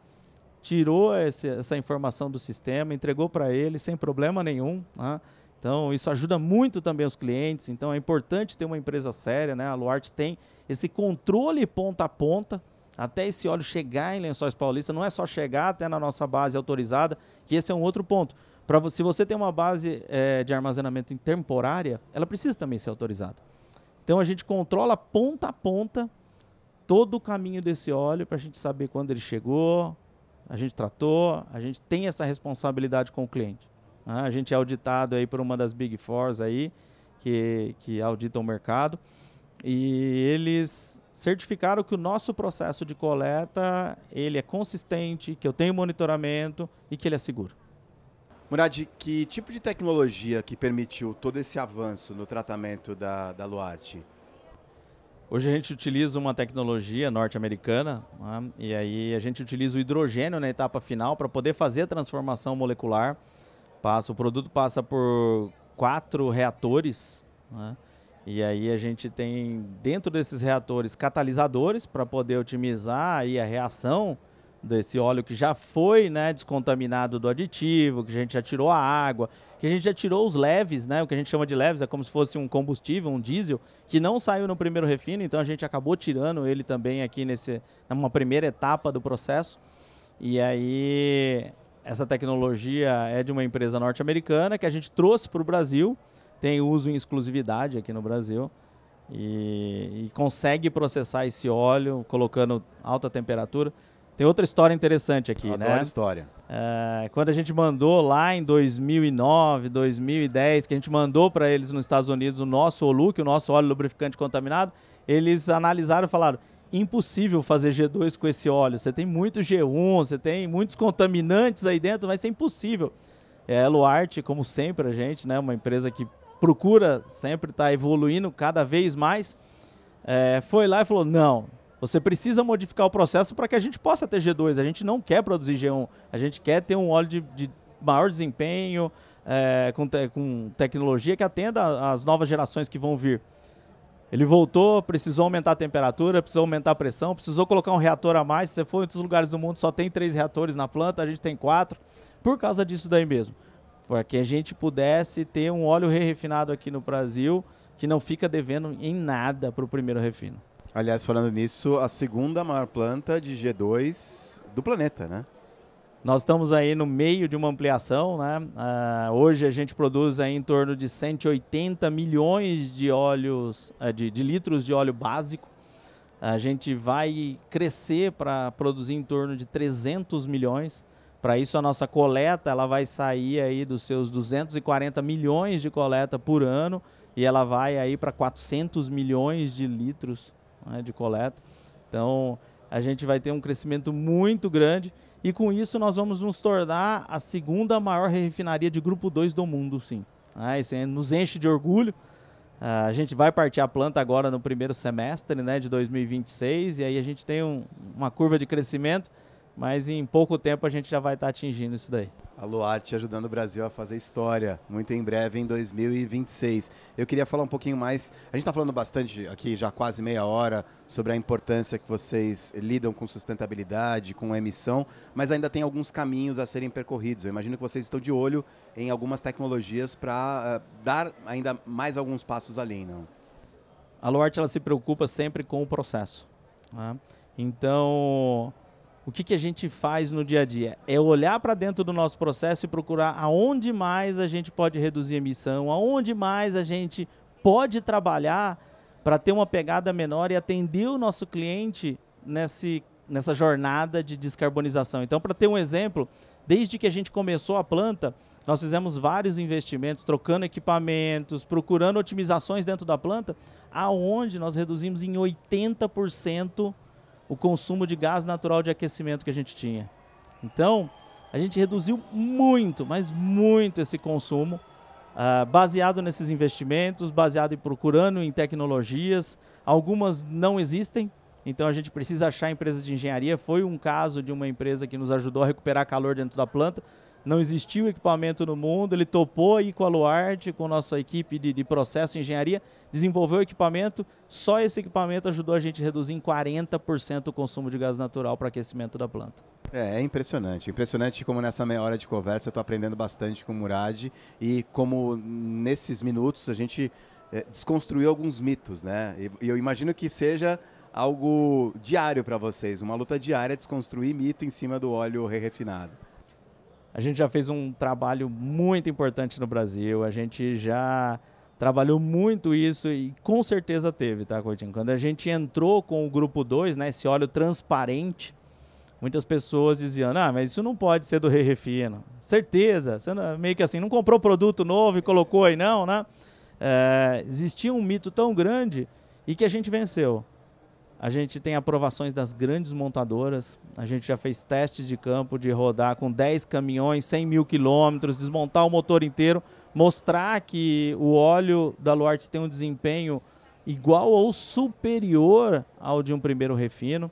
B: tirou essa informação do sistema, entregou para ele sem problema nenhum, né? Então, isso ajuda muito também os clientes. Então, é importante ter uma empresa séria, né? A Luarte tem esse controle ponta a ponta, até esse óleo chegar em Lençóis Paulista. Não é só chegar até na nossa base autorizada, que esse é um outro ponto. Se você tem uma base de armazenamento temporária, ela precisa também ser autorizada. Então, a gente controla ponta a ponta todo o caminho desse óleo para a gente saber quando ele chegou, a gente tratou, a gente tem essa responsabilidade com o cliente. A gente é auditado aí por uma das Big Fours aí, que auditam o mercado, e eles certificaram que o nosso processo de coleta ele é consistente, que eu tenho monitoramento e que ele é seguro.
A: Murad, que tipo de tecnologia que permitiu todo esse avanço no tratamento da Luarte?
B: Hoje a gente utiliza uma tecnologia norte-americana, né? E aí a gente utiliza o hidrogênio na etapa final para poder fazer a transformação molecular. O produto passa por 4 reatores, né? E aí a gente tem dentro desses reatores catalisadores para poder otimizar aí a reação desse óleo que já foi, né, descontaminado do aditivo, que a gente já tirou a água, que a gente já tirou os leves, né, o que a gente chama de leves, é como se fosse um combustível, um diesel, que não saiu no primeiro refino, então a gente acabou tirando ele também aqui numa primeira etapa do processo. E aí essa tecnologia é de uma empresa norte-americana que a gente trouxe para o Brasil, tem uso em exclusividade aqui no Brasil, e consegue processar esse óleo colocando alta temperatura. Tem outra história interessante aqui, né?
A: Adoro história.
B: Quando a gente mandou lá em 2009, 2010, que a gente mandou para eles nos Estados Unidos o nosso Oluc, o nosso óleo lubrificante contaminado, eles analisaram e falaram, impossível fazer G2 com esse óleo, você tem muito G1, você tem muitos contaminantes aí dentro, vai ser impossível. A Luarte, como sempre a gente, né, uma empresa que procura sempre estar evoluindo cada vez mais, foi lá e falou, não, você precisa modificar o processo para que a gente possa ter G2. A gente não quer produzir G1. A gente quer ter um óleo de maior desempenho, com tecnologia que atenda às novas gerações que vão vir. Ele voltou, precisou aumentar a temperatura, precisou aumentar a pressão, precisou colocar um reator a mais. Se você for em outros lugares do mundo, só tem 3 reatores na planta, a gente tem 4. Por causa disso daí mesmo. Para que a gente pudesse ter um óleo refinado aqui no Brasil que não fica devendo em nada para o primeiro refino.
A: Aliás, falando nisso, a segunda maior planta de G2 do planeta, né?
B: Nós estamos aí no meio de uma ampliação, né? Hoje a gente produz aí em torno de 180 milhões de de litros de óleo básico. A gente vai crescer para produzir em torno de 300 milhões. Para isso a nossa coleta ela vai sair aí dos seus 240 milhões de coleta por ano e ela vai aí para 400 milhões de litros, né, de coleta. Então, a gente vai ter um crescimento muito grande e com isso nós vamos nos tornar a segunda maior refinaria de grupo 2 do mundo, sim. Isso nos enche de orgulho. A gente vai partir a planta agora no primeiro semestre, né, de 2026 e aí a gente tem uma curva de crescimento, mas em pouco tempo a gente já vai estar atingindo isso daí.
A: A Luarte ajudando o Brasil a fazer história, muito em breve, em 2026. Eu queria falar um pouquinho mais, a gente está falando bastante aqui, já quase meia hora, sobre a importância que vocês lidam com sustentabilidade, com emissão, mas ainda tem alguns caminhos a serem percorridos. Eu imagino que vocês estão de olho em algumas tecnologias para dar ainda mais alguns passos além, não?
B: A Luarte, ela se preocupa sempre com o processo, né? Então, o que a gente faz no dia a dia? É olhar para dentro do nosso processo e procurar aonde mais a gente pode reduzir a emissão, aonde mais a gente pode trabalhar para ter uma pegada menor e atender o nosso cliente nessa jornada de descarbonização. Então, para ter um exemplo, desde que a gente começou a planta, nós fizemos vários investimentos, trocando equipamentos, procurando otimizações dentro da planta, aonde nós reduzimos em 80% o consumo de gás natural de aquecimento que a gente tinha. Então, a gente reduziu muito, mas muito esse consumo, baseado nesses investimentos, baseado em procurando em tecnologias. Algumas não existem, então a gente precisa achar empresas de engenharia. Foi um caso de uma empresa que nos ajudou a recuperar calor dentro da planta. Não existia o equipamento no mundo, ele topou aí com a Luarte, com a nossa equipe de processo e engenharia, desenvolveu o equipamento, só esse equipamento ajudou a gente a reduzir em 40% o consumo de gás natural para aquecimento da planta.
A: É impressionante, impressionante como nessa meia hora de conversa eu estou aprendendo bastante com o Murad e como nesses minutos a gente desconstruiu alguns mitos, né? E eu imagino que seja algo diário para vocês, uma luta diária desconstruir mito em cima do óleo refinado.
B: A gente já fez um trabalho muito importante no Brasil, a gente já trabalhou muito isso e com certeza teve, tá, Coutinho? Quando a gente entrou com o grupo 2, né, esse óleo transparente, muitas pessoas diziam, mas isso não pode ser do Refino. Certeza, você não, meio que assim, não comprou produto novo e colocou aí não, né? Existia um mito tão grande e que a gente venceu. A gente tem aprovações das grandes montadoras, a gente já fez testes de campo de rodar com 10 caminhões, 100 mil quilômetros, desmontar o motor inteiro, mostrar que o óleo da Luarte tem um desempenho igual ou superior ao de um primeiro refino.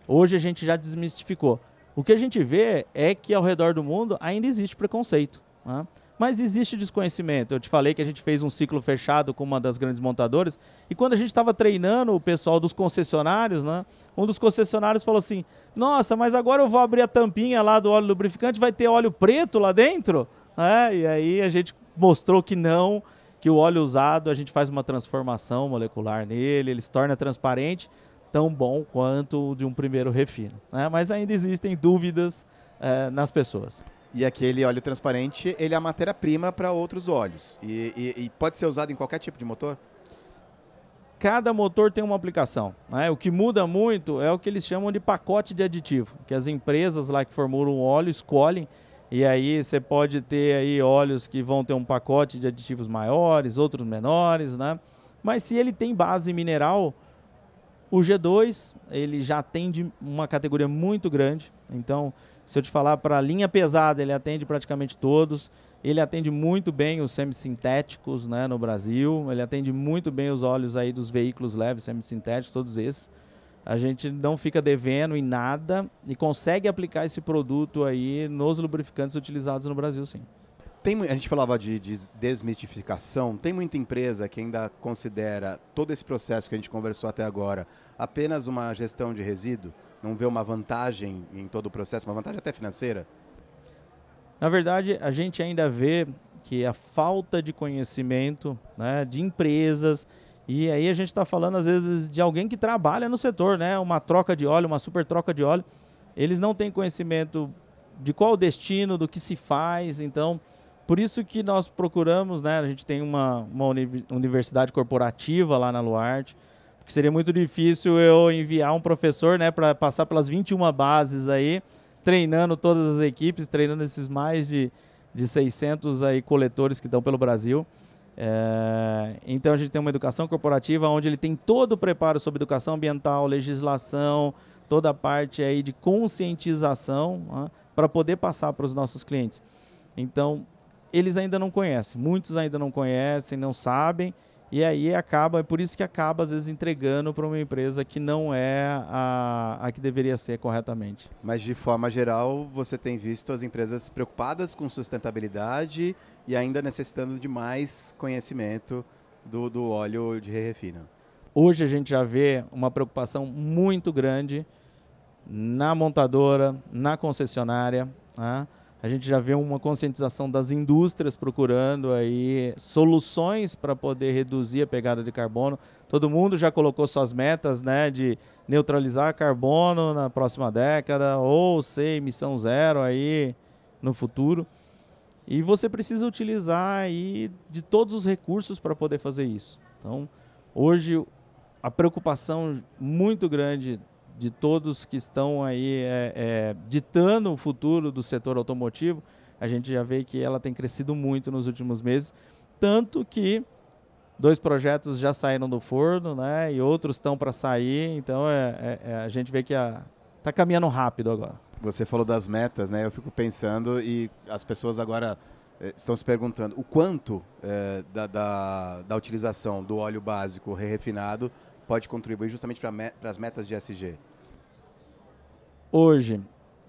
B: Hoje a gente já desmistificou. O que a gente vê é que ao redor do mundo ainda existe preconceito, né? Mas existe desconhecimento. Eu te falei que a gente fez um ciclo fechado com uma das grandes montadoras e quando a gente estava treinando o pessoal dos concessionários, né, um dos concessionários falou assim, nossa, mas agora eu vou abrir a tampinha lá do óleo lubrificante, vai ter óleo preto lá dentro? E aí a gente mostrou que não, que o óleo usado, a gente faz uma transformação molecular nele, ele se torna transparente, tão bom quanto o de um primeiro refino, né? Mas ainda existem dúvidas nas pessoas.
A: E aquele óleo transparente, ele é a matéria-prima para outros óleos. E pode ser usado em qualquer tipo de motor?
B: Cada motor tem uma aplicação, né? O que muda muito é o que eles chamam de pacote de aditivo, que as empresas lá que formulam o óleo escolhem, e aí você pode ter aí óleos que vão ter um pacote de aditivos maiores, outros menores, né? Mas se ele tem base mineral, o G2 ele já atende uma categoria muito grande, então se eu te falar para a linha pesada, ele atende praticamente todos. Ele atende muito bem os semissintéticos, né, no Brasil. Ele atende muito bem os óleos aí dos veículos leves, semissintéticos, todos esses. A gente não fica devendo em nada e consegue aplicar esse produto aí nos lubrificantes utilizados no Brasil, sim.
A: A gente falava de desmistificação. Tem muita empresa que ainda considera todo esse processo que a gente conversou até agora apenas uma gestão de resíduo? Não vê uma vantagem em todo o processo, uma vantagem até financeira?
B: Na verdade, a gente ainda vê que a falta de conhecimento, né, de empresas, e aí a gente está falando às vezes de alguém que trabalha no setor, né, uma troca de óleo, uma super troca de óleo, eles não têm conhecimento de qual o destino, do que se faz, então por isso que nós procuramos, né, a gente tem uma universidade corporativa lá na Luarte, porque seria muito difícil eu enviar um professor, né, para passar pelas 21 bases aí, treinando todas as equipes, treinando esses mais de 600 aí coletores que estão pelo Brasil. Então a gente tem uma educação corporativa onde ele tem todo o preparo sobre educação ambiental, legislação, toda a parte aí de conscientização, para poder passar para os nossos clientes. Então, eles ainda não conhecem, muitos ainda não conhecem, não sabem, e aí é por isso que acaba às vezes entregando para uma empresa que não é a que deveria ser corretamente.
A: Mas de forma geral, você tem visto as empresas preocupadas com sustentabilidade e ainda necessitando de mais conhecimento do óleo de re-refino.
B: Hoje a gente já vê uma preocupação muito grande na montadora, na concessionária, né? A gente já vê uma conscientização das indústrias procurando aí soluções para poder reduzir a pegada de carbono. Todo mundo já colocou suas metas, né, de neutralizar carbono na próxima década ou ser emissão zero aí no futuro. E você precisa utilizar aí de todos os recursos para poder fazer isso. Então, hoje a preocupação muito grande de todos que estão aí ditando o futuro do setor automotivo, a gente já vê que ela tem crescido muito nos últimos meses, tanto que 2 projetos já saíram do forno, né, e outros estão para sair, então a gente vê que está caminhando rápido agora.
A: Você falou das metas, né? Eu fico pensando e as pessoas agora estão se perguntando o quanto da utilização do óleo básico re-refinado pode contribuir justamente para as metas de ESG?
B: Hoje,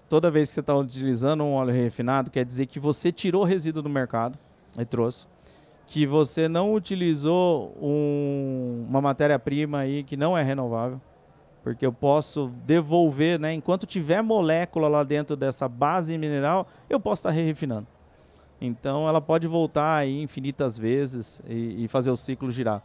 B: toda vez que você está utilizando um óleo refinado, quer dizer que você tirou resíduo do mercado e trouxe, que você não utilizou uma matéria-prima aí que não é renovável, porque eu posso devolver, né? Enquanto tiver molécula lá dentro dessa base mineral, eu posso estar refinando. Então, ela pode voltar aí infinitas vezes e fazer o ciclo girar.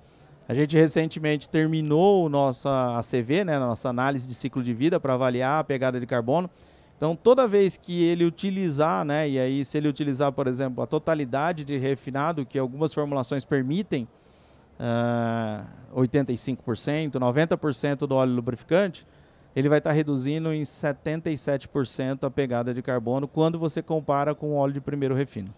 B: A gente recentemente terminou nossa ACV, né, nossa análise de ciclo de vida para avaliar a pegada de carbono. Então, toda vez que ele utilizar, né, e aí se ele utilizar, por exemplo, a totalidade de refinado, que algumas formulações permitem 85%, 90% do óleo lubrificante, ele vai estar reduzindo em 77% a pegada de carbono quando você compara com o óleo de primeiro refino.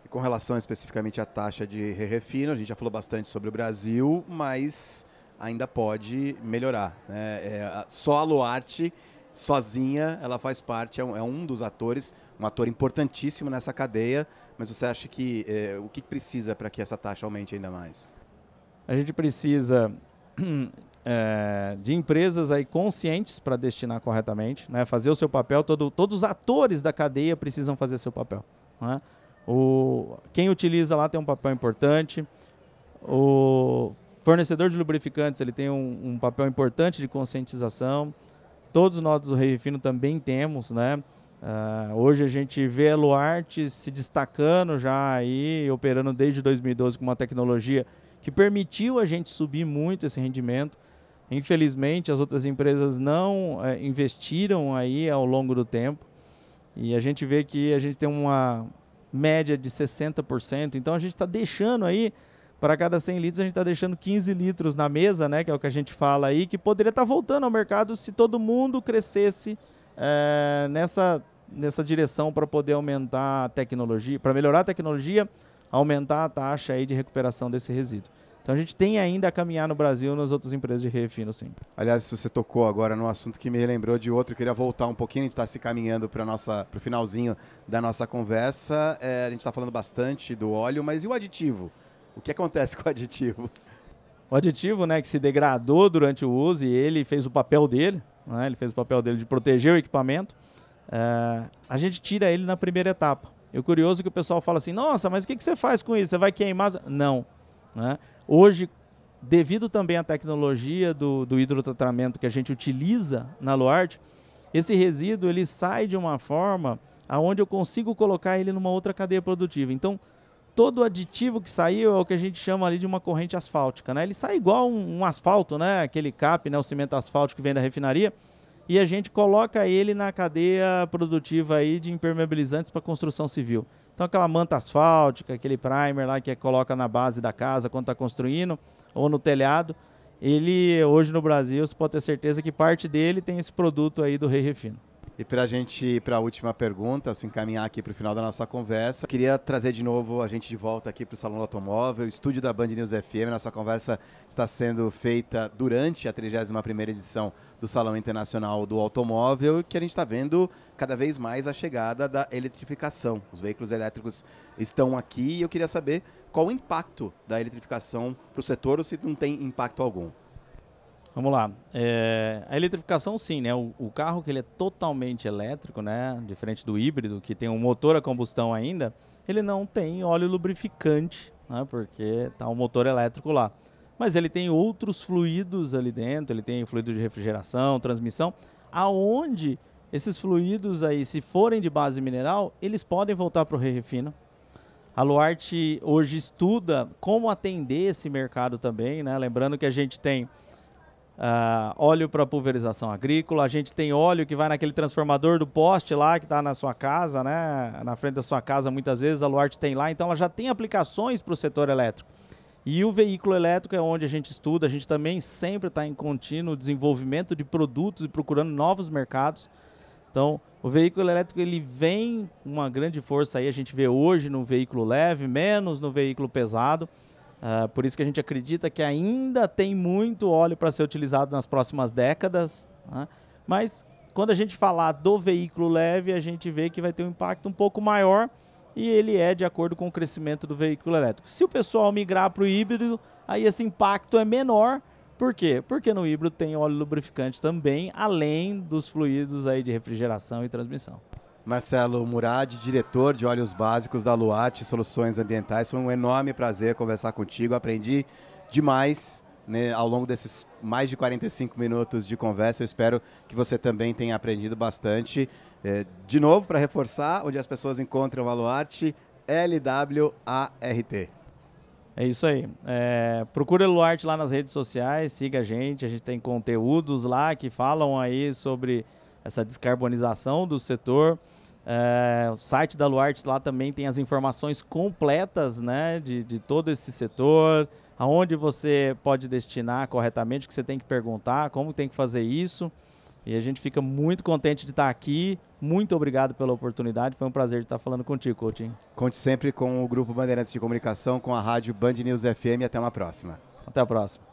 A: Com relação especificamente à taxa de re-refino, a gente já falou bastante sobre o Brasil, mas ainda pode melhorar, né? Só a Luarte, sozinha, ela faz parte, é um dos atores, um ator importantíssimo nessa cadeia, mas você acha que o que precisa para que essa taxa aumente ainda mais?
B: A gente precisa de empresas aí conscientes para destinar corretamente, né? Fazer o seu papel, todos os atores da cadeia precisam fazer seu papel, né? Quem utiliza lá tem um papel importante, o fornecedor de lubrificantes ele tem um papel importante de conscientização, todos nós do re-refino também temos, né? Hoje a gente vê a Luarte se destacando já aí, operando desde 2012 com uma tecnologia que permitiu a gente subir muito esse rendimento. Infelizmente as outras empresas não investiram aí ao longo do tempo e a gente vê que a gente tem uma média de 60%, então a gente está deixando aí, para cada 100 litros a gente está deixando 15 litros na mesa, né, que é o que a gente fala aí, que poderia estar voltando ao mercado se todo mundo crescesse nessa direção para poder aumentar a tecnologia, para melhorar a tecnologia, aumentar a taxa aí de recuperação desse resíduo. Então a gente tem ainda a caminhar no Brasil nas outras empresas de refino, sim.
A: Aliás, você tocou agora num assunto que me lembrou de outro, eu queria voltar um pouquinho, a gente está se caminhando para o finalzinho da nossa conversa. A gente está falando bastante do óleo, mas e o aditivo? O que acontece com o aditivo?
B: O aditivo, né, que se degradou durante o uso e ele fez o papel dele, né, ele fez o papel dele de proteger o equipamento, a gente tira ele na primeira etapa. E o curioso é que o pessoal fala assim, nossa, mas o que você faz com isso? Você vai queimar? Não. Né? Hoje, devido também à tecnologia do hidrotratamento que a gente utiliza na Luarte, esse resíduo ele sai de uma forma onde eu consigo colocar ele numa outra cadeia produtiva. Então, todo aditivo que saiu é o que a gente chama ali de uma corrente asfáltica, né? Ele sai igual um asfalto, né? Aquele CAP, né? O cimento asfáltico que vem da refinaria, e a gente coloca ele na cadeia produtiva aí de impermeabilizantes para construção civil. Então aquela manta asfáltica, aquele primer lá que coloca na base da casa quando está construindo, ou no telhado, ele hoje no Brasil, você pode ter certeza que parte dele tem esse produto aí do re-refino.
A: E para a gente ir para a última pergunta, se encaminhar aqui para o final da nossa conversa, queria trazer de novo a gente de volta aqui para o Salão do Automóvel, estúdio da Band News FM. Nossa conversa está sendo feita durante a 31ª edição do Salão Internacional do Automóvel, que a gente está vendo cada vez mais a chegada da eletrificação. Os veículos elétricos estão aqui e eu queria saber qual o impacto da eletrificação para o setor ou se não tem impacto algum.
B: Vamos lá. A eletrificação, sim, né? O carro que ele é totalmente elétrico, né? Diferente do híbrido, que tem um motor a combustão ainda, ele não tem óleo lubrificante, né? Porque está um motor elétrico lá. Mas ele tem outros fluidos ali dentro, ele tem fluido de refrigeração, transmissão, aonde esses fluidos aí, se forem de base mineral, eles podem voltar para o refino. A Luarte hoje estuda como atender esse mercado também, né? Lembrando que a gente tem óleo para pulverização agrícola, a gente tem óleo que vai naquele transformador do poste lá que está na sua casa, né? Na frente da sua casa muitas vezes a Luarte tem lá, então ela já tem aplicações para o setor elétrico. E o veículo elétrico é onde a gente estuda, a gente também sempre está em contínuo desenvolvimento de produtos e procurando novos mercados. Então o veículo elétrico ele vem com uma grande força aí, a gente vê hoje no veículo leve, menos no veículo pesado. Por isso que a gente acredita que ainda tem muito óleo para ser utilizado nas próximas décadas, né? Mas quando a gente falar do veículo leve, a gente vê que vai ter um impacto um pouco maior e ele é de acordo com o crescimento do veículo elétrico. Se o pessoal migrar para o híbrido, aí esse impacto é menor. Por quê? Porque no híbrido tem óleo lubrificante também, além dos fluidos aí de refrigeração e transmissão.
A: Marcelo Murad, diretor de óleos básicos da Luarte Soluções Ambientais. Foi um enorme prazer conversar contigo. Aprendi demais, né, ao longo desses mais de 45 minutos de conversa. Eu espero que você também tenha aprendido bastante. De novo, para reforçar, onde as pessoas encontram a Luarte, LWART.
B: É isso aí. Procura a Luarte lá nas redes sociais, siga a gente tem conteúdos lá que falam aí sobre essa descarbonização do setor. O site da Luarte lá também tem as informações completas, né, de todo esse setor, aonde você pode destinar corretamente, o que você tem que perguntar, como tem que fazer isso. E a gente fica muito contente de estar aqui. Muito obrigado pela oportunidade. Foi um prazer de estar falando contigo, Coutinho.
A: Conte sempre com o Grupo Bandeirantes de Comunicação, com a rádio Band News FM. Até uma próxima.
B: Até a próxima.